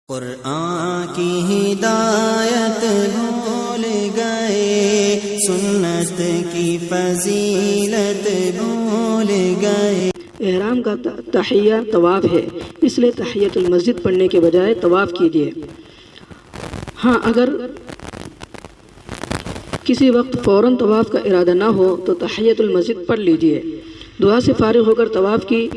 قرآن کی ہدایت بھول گئے، سنت کی فضیلت بھول گئے۔ احرام کا تحیہ طواف ہے، اس لیے تحیۃ المسجد پڑھنے کے بجائے طواف کیجیے۔ ہاں، اگر کسی وقت فوراً طواف کا ارادہ نہ ہو تو تحیۃ المسجد پڑھ لیجیے۔ دعا سے فارغ ہو کر طواف کی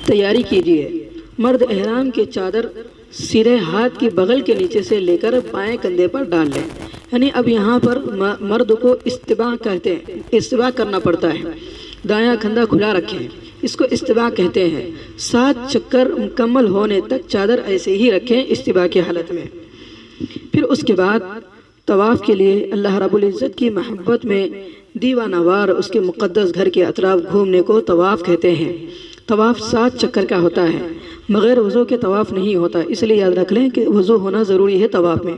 تیاری کیجیے۔ مرد احرام کی چادر سیدھے ہاتھ کی بغل کے نیچے سے لے کر بائیں کندھے پر ڈال لیں، یعنی اب یہاں پر مرد کو استباع کرنا پڑتا ہے۔ دایاں کندھا کھلا رکھیں، اس کو استباع کہتے ہیں۔ 7 چکر مکمل ہونے تک چادر ایسے ہی رکھیں استباع کی حالت میں۔ پھر اس کے بعد طواف کے لیے اللہ رب العزت کی محبت میں دیوانہ وار اس کے مقدس گھر کے اطراف گھومنے کو طواف کہتے ہیں۔ طواف 7 چکر کا ہوتا ہے، بغیر وضو کے طواف نہیں ہوتا، اس لیے یاد رکھ لیں کہ وضو ہونا ضروری ہے طواف میں۔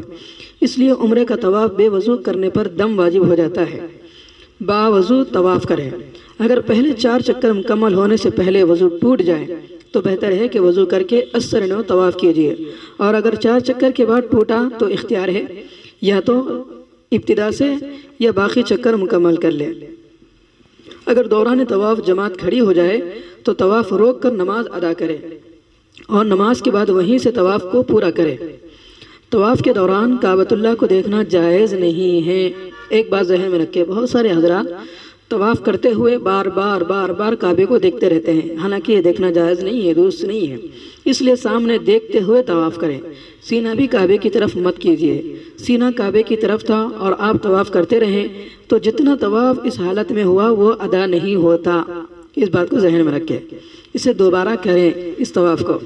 اس لیے عمرے کا طواف بے وضو کرنے پر دم واجب ہو جاتا ہے۔ با وضو طواف کریں۔ اگر پہلے 4 چکر مکمل ہونے سے پہلے وضو ٹوٹ جائے تو بہتر ہے کہ وضو کر کے اثر نو طواف کیجیے، اور اگر 4 چکر کے بعد ٹوٹا تو اختیار ہے، یا تو ابتدا سے یا باقی چکر مکمل کر لیں۔ اگر دوران طواف جماعت کھڑی ہو جائے تو طواف روک کر نماز ادا کرے اور نماز کے بعد وہیں سے طواف کو پورا کرے۔ طواف کے دوران کعبۃ اللہ کو دیکھنا جائز نہیں ہے۔ ایک بات ذہن میں رکھیں، بہت سارے حضرات طواف کرتے ہوئے بار بار کعبے کو دیکھتے رہتے ہیں، حالانکہ یہ دیکھنا جائز نہیں ہے، درست نہیں ہے۔ اس لیے سامنے دیکھتے ہوئے طواف کریں۔ سینہ بھی کعبے کی طرف مت کیجیے۔ سینہ کعبے کی طرف تھا اور آپ طواف کرتے رہیں تو جتنا طواف اس حالت میں ہوا وہ ادا نہیں ہوتا۔ اس بات کو ذہن میں رکھیں، اسے دوبارہ کریں اس طواف کو۔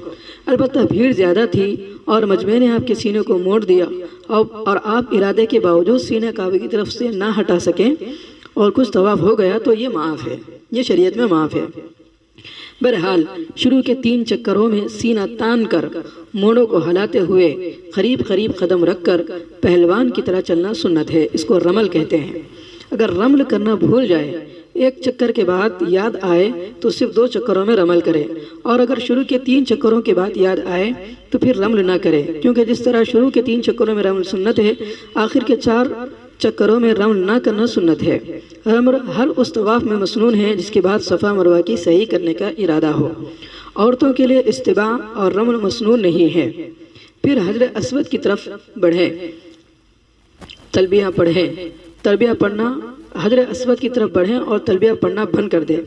البتہ بھیڑ زیادہ تھی اور مجمع نے آپ کے سینے کو موڑ دیا اور آپ ارادے کے باوجود سینہ کعبے کی طرف سے نہ ہٹا سکیں اور کچھ طواف ہو گیا تو یہ معاف ہے، یہ شریعت میں معاف ہے۔ بہرحال شروع کے 3 چکروں میں سینہ تان کر موڑوں کو ہلاتے ہوئے قریب قدم رکھ کر پہلوان کی طرح چلنا سنت ہے، اس کو رمل کہتے ہیں۔ اگر رمل کرنا بھول جائے، 1 چکر کے بعد یاد آئے تو صرف 2 چکروں میں رمل کرے، اور اگر شروع کے 3 چکروں کے بعد یاد آئے تو پھر رمل نہ کرے، کیونکہ جس طرح شروع کے 3 چکروں میں رمل سنت ہے، آخر کے 4 چکروں میں رمل نہ کرنا سنت ہے۔ رمل ہر اس طواف میں مسنون ہے جس کے بعد صفا مروہ کی صحیح کرنے کا ارادہ ہو۔ عورتوں کے لیے استباع اور رمل مسنون نہیں ہے۔ پھر حجر اسود کی طرف بڑھیں، تلبیہ پڑھیں۔ تلبیہ پڑھنا حجر اسود کی طرف بڑھیں اور تلبیہ پڑھنا بند کر دیں،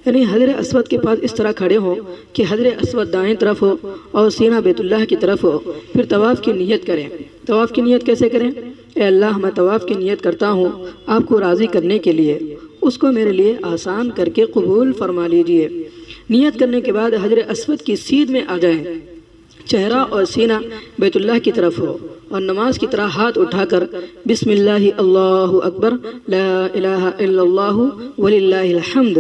یعنی حجر اسود کے پاس اس طرح کھڑے ہوں کہ حجر اسود دائیں طرف ہو اور سینہ بیت اللہ کی طرف ہو۔ پھر طواف کی نیت کریں۔ طواف کی نیت کیسے کریں؟ اے اللہ، میں طواف کی نیت کرتا ہوں آپ کو راضی کرنے کے لیے، اس کو میرے لیے آسان کر کے قبول فرما لیجئے۔ نیت کرنے کے بعد حجر اسود کی سیدھ میں آ جائیں، چہرہ اور سینہ بیت اللہ کی طرف ہو، اور نماز کی طرح ہاتھ اٹھا کر بسم اللہ اللہ اکبر لا الہ الا اللہ وللہ الحمد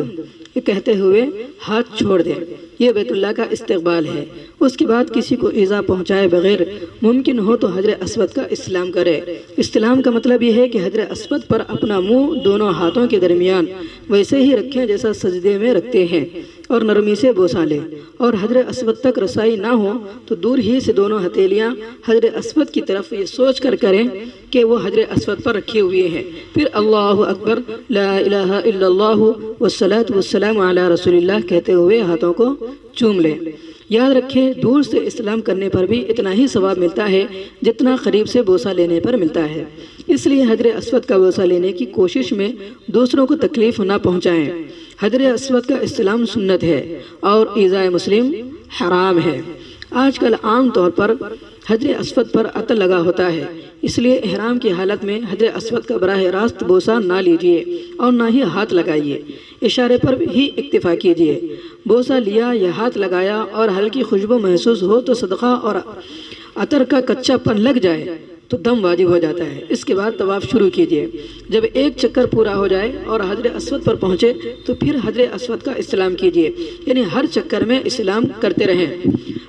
یہ کہتے ہوئے ہاتھ چھوڑ دیں۔ یہ بیت اللہ کا استقبال ہے۔ اس کے بعد کسی کو ایذا پہنچائے بغیر ممکن ہو تو حجر اسود کا استلام کرے۔ استلام کا مطلب یہ ہے کہ حجر اسود پر اپنا منہ دونوں ہاتھوں کے درمیان ویسے ہی رکھیں جیسا سجدے میں رکھتے ہیں، اور نرمی سے بوسہ لیں، اور حجر اسود تک رسائی نہ ہو تو دور ہی سے دونوں ہتھیلیاں حجر اسود کی طرف یہ سوچ کر کریں کہ وہ حجر اسود پر رکھے ہوئے ہیں۔ پھر اللہ اکبر لا الہ الا اللہ والصلاۃ والسلام علی رسول اللہ کہتے ہوئے ہاتھوں کو چوم لیں۔ یاد رکھیں، دور سے استلام کرنے پر بھی اتنا ہی ثواب ملتا ہے جتنا قریب سے بوسہ لینے پر ملتا ہے۔ اس لیے حجر اسود کا بوسہ لینے کی کوشش میں دوسروں کو تکلیف نہ پہنچائیں۔ حجر اسود کا استلام سنت ہے اور ایذائے مسلم حرام ہے۔ آج کل عام طور پر حجر اسود پر عطر لگا ہوتا ہے، اس لیے احرام کی حالت میں حجر اسود کا براہ راست بوسہ نہ لیجیے اور نہ ہی ہاتھ لگائیے، اشارے پر ہی اکتفا کیجیے۔ بوسہ لیا یا ہاتھ لگایا اور ہلکی خوشبو محسوس ہو تو صدقہ اور عطر کا کچا پن لگ جائے تو دم واجب ہو جاتا ہے۔ اس کے بعد طواف شروع کیجیے۔ جب 1 چکر پورا ہو جائے اور حجر اسود پر پہنچے تو پھر حجر اسود کا استلام کیجیے، یعنی ہر چکر میں استلام کرتے رہیں۔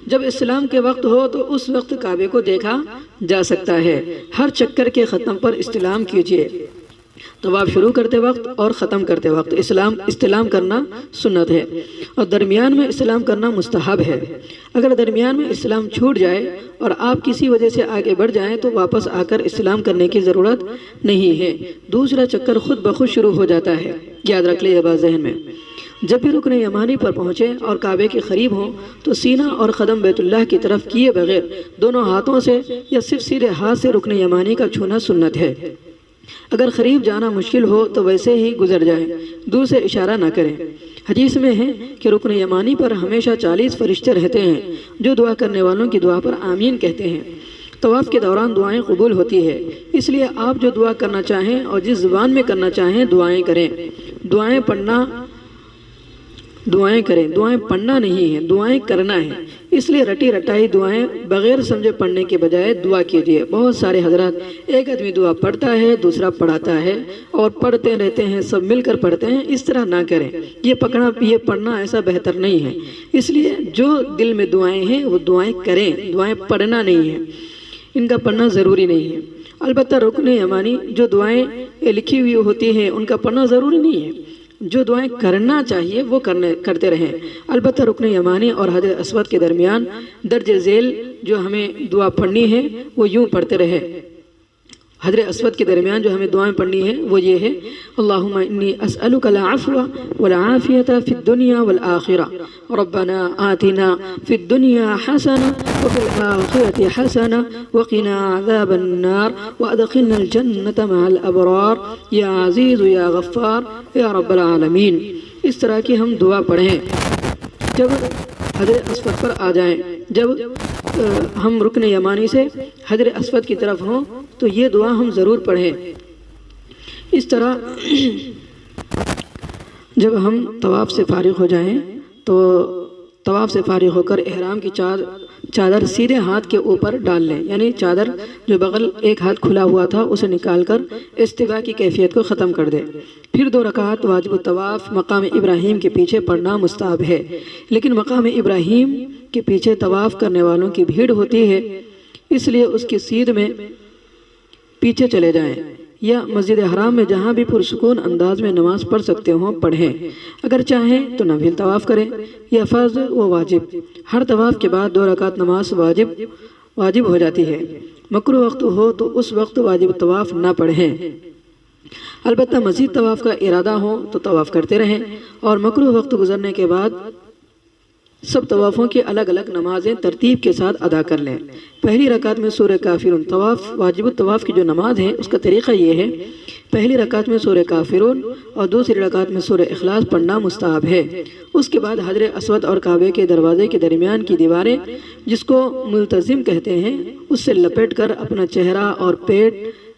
جب استلام کے وقت ہو تو اس وقت کعبے کو دیکھا جا سکتا ہے۔ ہر چکر کے ختم پر استلام کیجیے۔ طواف شروع کرتے وقت اور ختم کرتے وقت استلام کرنا سنت ہے، اور درمیان میں استلام کرنا مستحب ہے۔ اگر درمیان میں استلام چھوٹ جائے اور آپ کسی وجہ سے آگے بڑھ جائیں تو واپس آ کر استلام کرنے کی ضرورت نہیں ہے، دوسرا چکر خود بخود شروع ہو جاتا ہے۔ یاد رکھ لیجیے بات ذہن میں، جب بھی رکن یمانی پر پہنچے اور کعبے کے قریب ہوں تو سینہ اور قدم بیت اللہ کی طرف کیے بغیر دونوں ہاتھوں سے یا صرف سیدھے ہاتھ سے رکن یمانی کا چھونا سنت ہے۔ اگر قریب جانا مشکل ہو تو ویسے ہی گزر جائیں، دور سے اشارہ نہ کریں۔ حدیث میں ہے کہ رکن یمانی پر ہمیشہ 40 فرشتے رہتے ہیں جو دعا کرنے والوں کی دعا پر آمین کہتے ہیں۔ طواف کے دوران دعائیں قبول ہوتی ہے، اس لیے آپ جو دعا کرنا چاہیں اور جس زبان میں کرنا چاہیں دعائیں کریں۔ دعائیں پڑھنا نہیں ہے، دعائیں کرنا ہے، اس لیے رٹی رٹائی دعائیں بغیر سمجھے پڑھنے کے بجائے دعا کیجیے۔ بہت سارے حضرات ایک آدمی دعا پڑھتا ہے، دوسرا پڑھاتا ہے اور پڑھتے رہتے ہیں، سب مل کر پڑھتے ہیں، اس طرح نہ کریں۔ یہ پڑھنا ایسا بہتر نہیں ہے، اس لیے جو دل میں دعائیں ہیں وہ دعائیں کریں، دعائیں پڑھنا نہیں ہے، ان کا پڑھنا ضروری نہیں ہے۔ البتہ رکن یمانی جو دعائیں لکھی ہوئی ہوتی ہیں ان کا پڑھنا ضروری نہیں ہے، جو دعائیں کرنا چاہیے وہ کرتے رہیں۔ البتہ رکن یمانی اور حجر اسود کے درمیان درج ذیل جو ہمیں دعا پڑھنی ہے وہ یوں پڑھتے رہے۔ حجر اسود کے درمیان جو ہمیں دعائیں پڑھنی ہے وہ یہ ہے: اللہم انی اسألک العفو والعافیۃ فی الدنیا والآخرہ، ربنا آتنا فی الدنیا حسنہ وفی الآخرۃ حسنہ وقنا عذاب النار وادخلنا الجنۃ مع الابرار یا عزیز یا غفار یا رب العالمین۔ اس طرح کی ہم دعا پڑھیں جب حجر اسود پر آ جائیں، جب ہم رکن یمانی سے حجر اسود کی طرف ہوں تو یہ دعا ہم ضرور پڑھیں۔ اس طرح جب ہم طواف سے فارغ ہو جائیں تو طواف سے فارغ ہو کر احرام کی چادر سیدھے ہاتھ کے اوپر ڈال لیں، یعنی چادر جو بغل ایک ہاتھ کھلا ہوا تھا اسے نکال کر استوا کی کیفیت کو ختم کر دیں۔ پھر 2 رکعت واجب الطواف مقام ابراہیم کے پیچھے پڑھنا مستحب ہے، لیکن مقام ابراہیم کے پیچھے طواف کرنے والوں کی بھیڑ ہوتی ہے، اس لیے اس کی سیدھ میں پیچھے چلے جائیں، یا مسجد حرام میں جہاں بھی پرسکون انداز میں نماز پڑھ سکتے ہوں پڑھیں۔ اگر چاہیں تو نفل طواف کریں یا فرض و واجب۔ ہر طواف کے بعد 2 رکعت نماز واجب ہو جاتی ہے۔ مکروہ وقت ہو تو اس وقت واجب طواف نہ پڑھیں، البتہ مزید طواف کا ارادہ ہو تو طواف کرتے رہیں، اور مکروہ وقت گزرنے کے بعد سب طوافوں کی الگ الگ نمازیں ترتیب کے ساتھ ادا کر لیں۔ پہلی رکعت میں سورہ کافرون، واجب الطواف کی جو نماز ہے اس کا طریقہ یہ ہے: پہلی رکعت میں سورہ کافرون اور دوسری رکعت میں سورہ اخلاص پڑھنا مستحب ہے۔ اس کے بعد حجر اسود اور کعبے کے دروازے کے درمیان کی دیواریں جس کو ملتزم کہتے ہیں اس سے لپیٹ کر اپنا چہرہ اور پیٹ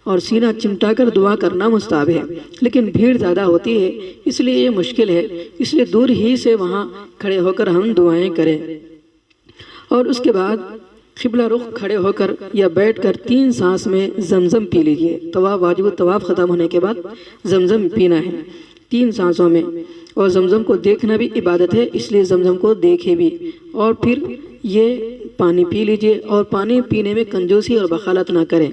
اور سینہ چمٹا کر دعا کرنا مستحب ہے، لیکن بھیڑ زیادہ ہوتی ہے اس لیے یہ مشکل ہے، اس لیے دور ہی سے وہاں کھڑے ہو کر ہم دعائیں کریں۔ اور اس کے بعد قبلہ رخ کھڑے ہو کر یا بیٹھ کر 3 سانس میں زمزم پی لیجئے۔ واجب الطواف ختم ہونے کے بعد زمزم پینا ہے 3 سانسوں میں، اور زمزم کو دیکھنا بھی عبادت ہے، اس لیے زمزم کو دیکھے بھی، اور پھر یہ پانی پی لیجئے، اور پانی پینے میں کنجوسی اور بخالت نہ کریں،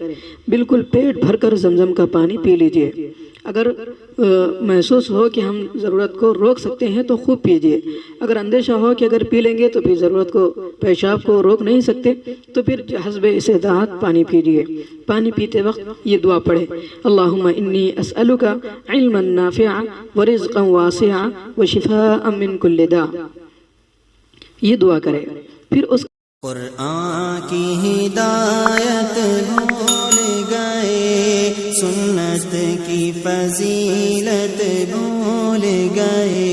بالکل پیٹ بھر کر زمزم کا پانی پی لیجئے۔ اگر محسوس ہو کہ ہم ضرورت کو روک سکتے ہیں تو خوب پیجئے، اگر اندیشہ ہو کہ اگر پی لیں گے تو پھر ضرورت کو پیشاب کو روک نہیں سکتے تو پھر حسب استطاعت پانی پیجئے۔ پانی پیتے وقت یہ دعا پڑھیں: اللہم انی اسألک علما نافعا ورزقا واسعا وشفاء من کل داء، یہ دعا کریں۔ پھر اس قرآن کی ہدایت بھول گئے، سنت کی فضیلت بھول گئے۔